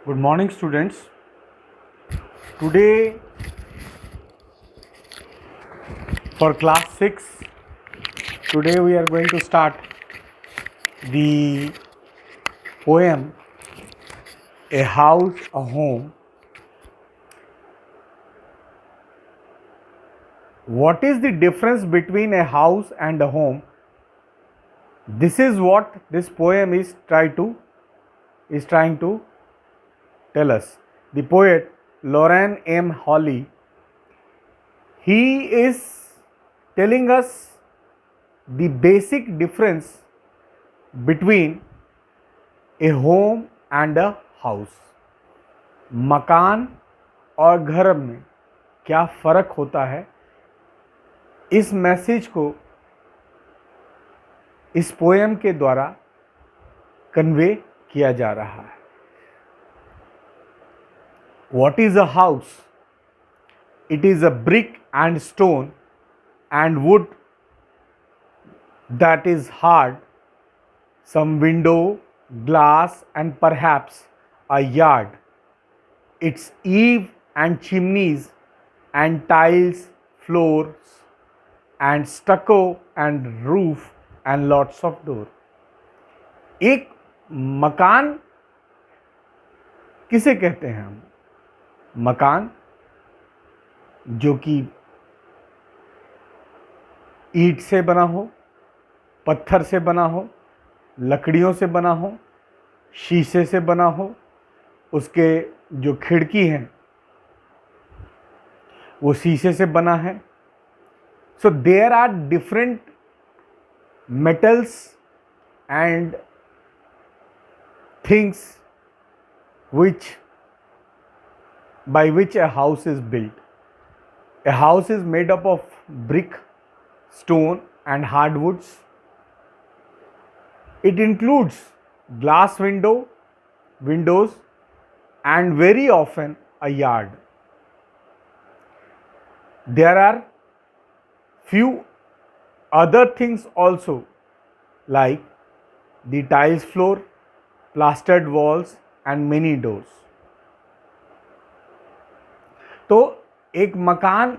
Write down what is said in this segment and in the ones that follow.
Good morning, students. Today, for class 6, today we are going to start the poem A House, a Home. What is the difference between a house and a home? This is what this poem is trying to tell us. The poet Lauren M. Holly, he is telling us the basic difference between a home and a house. मकान और घर में क्या फ़र्क होता है, इस message को इस पोएम के द्वारा कन्वे किया जा रहा है. What is a house? It is a brick and stone and wood that is hard, some window, glass, and perhaps a yard. Its eave and chimneys and tiles, floors, and stucco and roof and lots of door. एक मकान किसे कहते हैं हम? मकान जो कि ईंट से बना हो, पत्थर से बना हो, लकड़ियों से बना हो, शीशे से बना हो, उसके जो खिड़की हैं वो शीशे से बना है. So there are different metals and things by which a house is built. A house is made up of brick, stone, and hardwoods. It includes glass windows, and very often a yard. There are few other things also, like the tiles floor, plastered walls, and many doors. तो एक मकान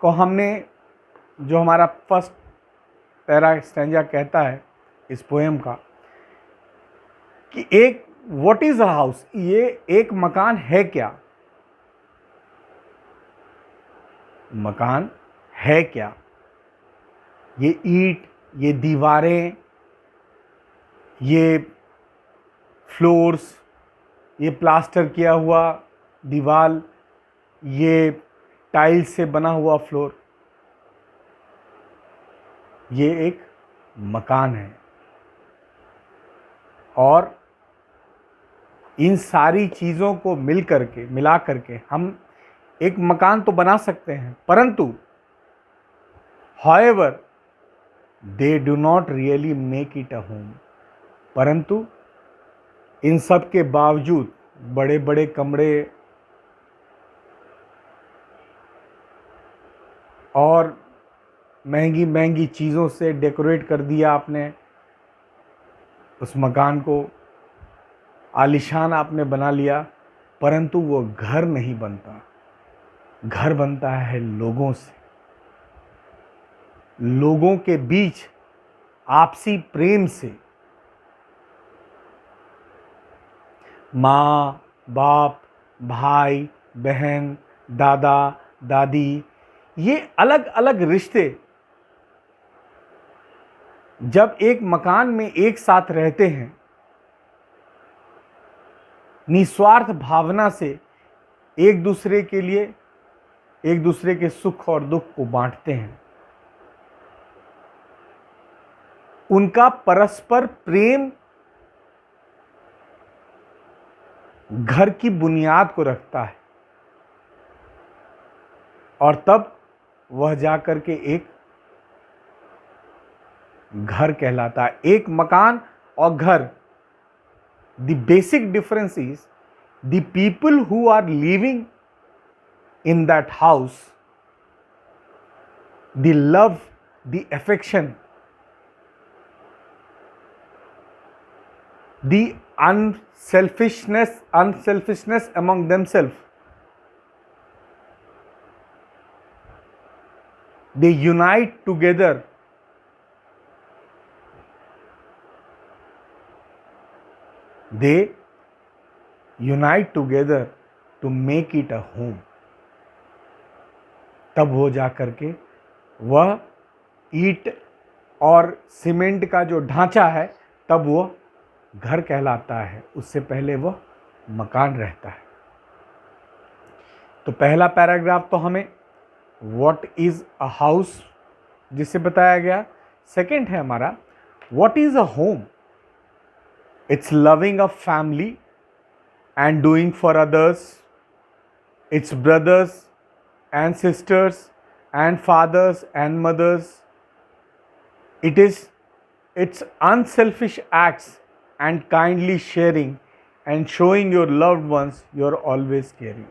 को हमने, जो हमारा first para stanza कहता है इस पोएम का, कि एक व्हाट इज अ हाउस, ये एक मकान है क्या? मकान है क्या? ये ईंट, ये दीवारें, ये फ्लोर्स, ये प्लास्टर किया हुआ दीवार, ये टाइल्स से बना हुआ फ्लोर, ये एक मकान है. और इन सारी चीज़ों को मिला करके हम एक मकान तो बना सकते हैं, परंतु however they do not really make it a home. परंतु इन सब के बावजूद बड़े बड़े कमरे और महंगी महंगी चीज़ों से डेकोरेट कर दिया आपने, उस मकान को आलीशान आपने बना लिया, परंतु वो घर नहीं बनता. घर बनता है लोगों से, लोगों के बीच आपसी प्रेम से. माँ बाप, भाई बहन, दादा दादी, ये अलग अलग रिश्ते जब एक मकान में एक साथ रहते हैं, निस्वार्थ भावना से एक दूसरे के लिए, एक दूसरे के सुख और दुख को बांटते हैं, उनका परस्पर प्रेम घर की बुनियाद को रखता है, और तब वह जाकर के एक घर कहलाता है. एक मकान और घर, the basic difference is the people who are living in that house, the love, the affection, the unselfishness among themselves. They unite together. They unite together to make it a home. तब वो जा करके वह ईंट और cement का जो ढांचा है तब वो घर कहलाता है, उससे पहले वह मकान रहता है। तो पहला पैराग्राफ तो हमें व्हाट इज अ हाउस जिससे बताया गया। सेकंड है हमारा what is a home. It's loving a family and doing for others, its brothers and sisters and fathers and mothers. It is its unselfish acts and kindly sharing and showing your loved ones you're always caring.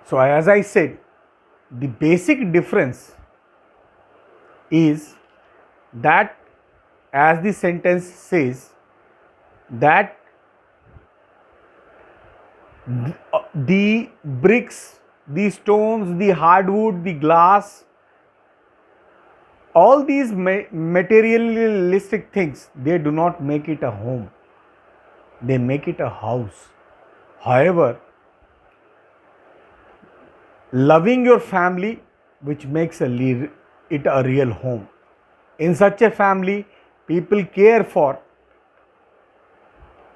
So as I said, the basic difference is that, as the sentence says, that the bricks, the stones, the hardwood, the glass, all these materialistic things, they do not make it a home, they make it a house. However, loving your family, which makes it a real home. In such a family, people care for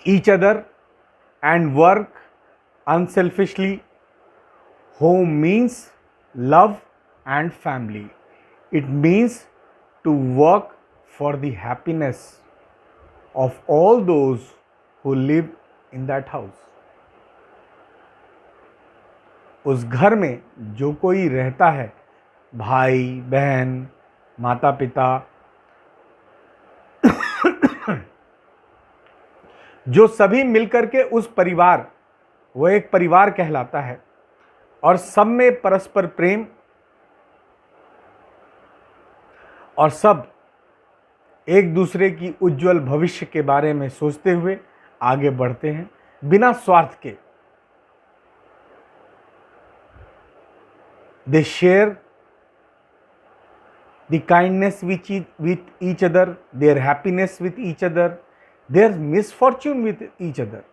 each other and work unselfishly. Home means love and family. It means to work for the happiness of all those who live in that house. उस घर में जो कोई रहता है, भाई बहन माता पिता, जो सभी मिलकर के उस परिवार, वो एक परिवार कहलाता है। और सब में परस्पर प्रेम और सब एक दूसरे की उज्जवल भविष्य के बारे में सोचते हुए आगे बढ़ते हैं बिना स्वार्थ के। They share the kindness with each other, their happiness with each other, their misfortune with each other.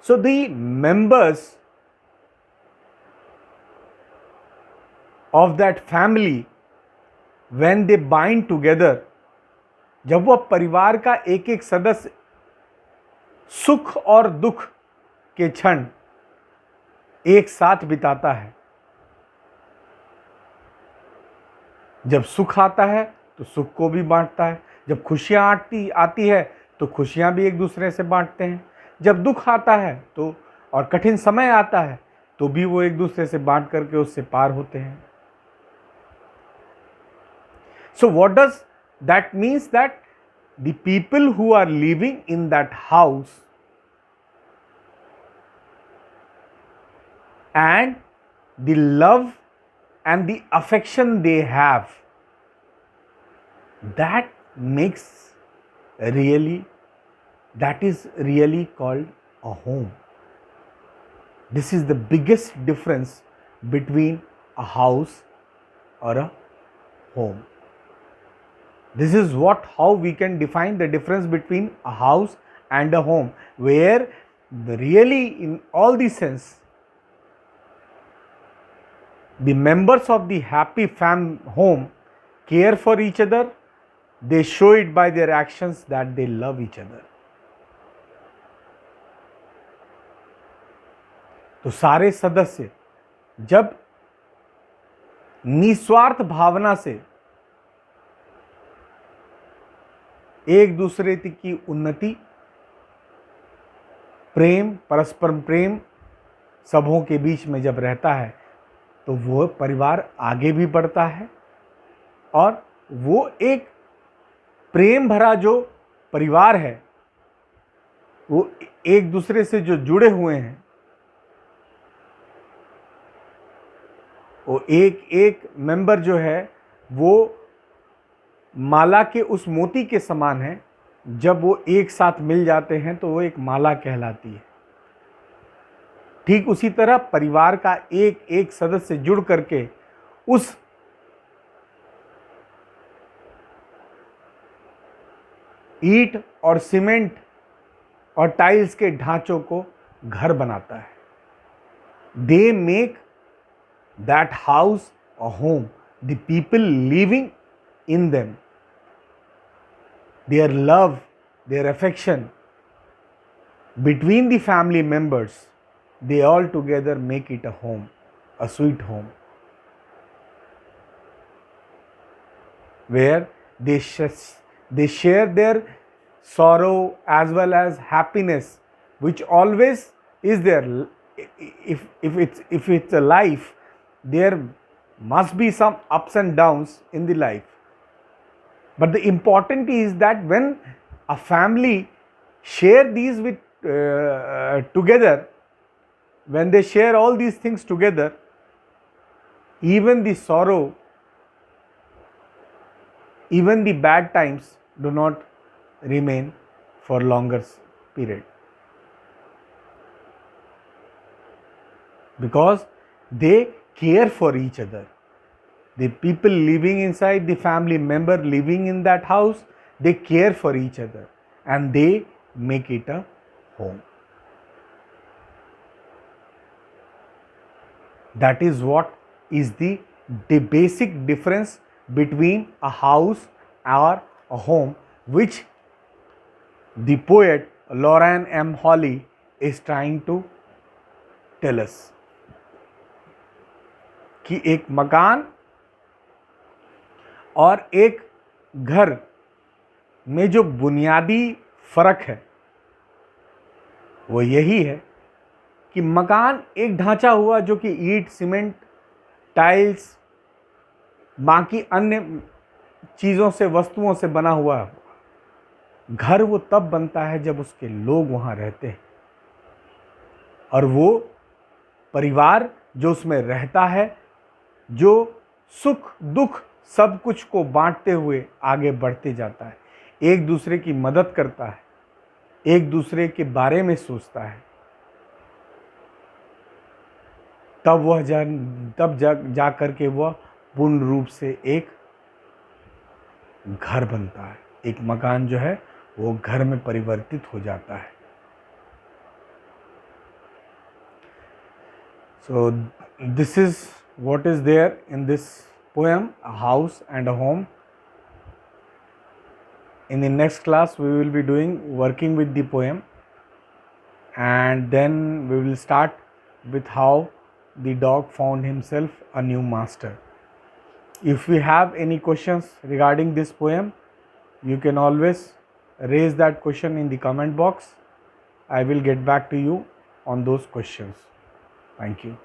So the members of that family, when they bind together, जब वह परिवार का एक एक सदस्य सुख और दुख के क्षण एक साथ बिताता है, जब सुख आता है तो सुख को भी बांटता है, जब खुशियां आती है तो खुशियां भी एक दूसरे से बांटते हैं, जब दुख आता है तो और कठिन समय आता है तो भी वो एक दूसरे से बांट करके उससे पार होते हैं। So what does that means? That the people who are living in that house and the love and the affection they have, that is really called a home. This is the biggest difference between a house or a home. This is how we can define the difference between a house and a home, where really in all the sense, the members of the happy home care for each other. They show it by their actions that they love each other. तो सारे सदस्य जब निस्वार्थ भावना से एक दूसरे की उन्नति, प्रेम, परस्पर प्रेम सबों के बीच में जब रहता है तो वो परिवार आगे भी बढ़ता है और वो एक प्रेम भरा जो परिवार है, वो एक दूसरे से जो जुड़े हुए हैं, वो एक एक मेंबर जो है वो माला के उस मोती के समान है, जब वो एक साथ मिल जाते हैं तो वो एक माला कहलाती है। ठीक उसी तरह परिवार का एक एक सदस्य जुड़ करके उस ईंट और सीमेंट और टाइल्स के ढांचों को घर बनाता है। They make that house a home, the people living in them, their love, their affection between the family members, they all together make it a home, a sweet home, where they share their sorrow as well as happiness, which always is there. If it's a life, there must be some ups and downs in the life. But the important is that when a family share these with together, when they share all these things together, even the sorrow, even the bad times do not remain for longer period, because they care for each other. The people living inside, the family member living in that house, they care for each other and they make it a home. That is what is the basic difference between a house or a home, which the poet Loran M. Hawley is trying to tell us. कि एक मकान और एक घर में जो बुनियादी फर्क है वो यही है कि मकान एक ढांचा हुआ जो कि ईंट, सीमेंट, टाइल्स, बाकी अन्य चीज़ों से, वस्तुओं से बना हुआ है। घर वो तब बनता है जब उसके लोग वहाँ रहते हैं, और वो परिवार जो उसमें रहता है, जो सुख दुख सब कुछ को बांटते हुए आगे बढ़ते जाता है, एक दूसरे की मदद करता है, एक दूसरे के बारे में सोचता है, तब जा करके वह पूर्ण रूप से एक घर बनता है। एक मकान जो है वो घर में परिवर्तित हो जाता है। So this is what is there in this poem, a house and a home. In the next class we will be working with the poem, and then we will start with how the dog found himself a new master. If we have any questions regarding this poem, you can always raise that question in the comment box. I will get back to you on those questions. Thank you.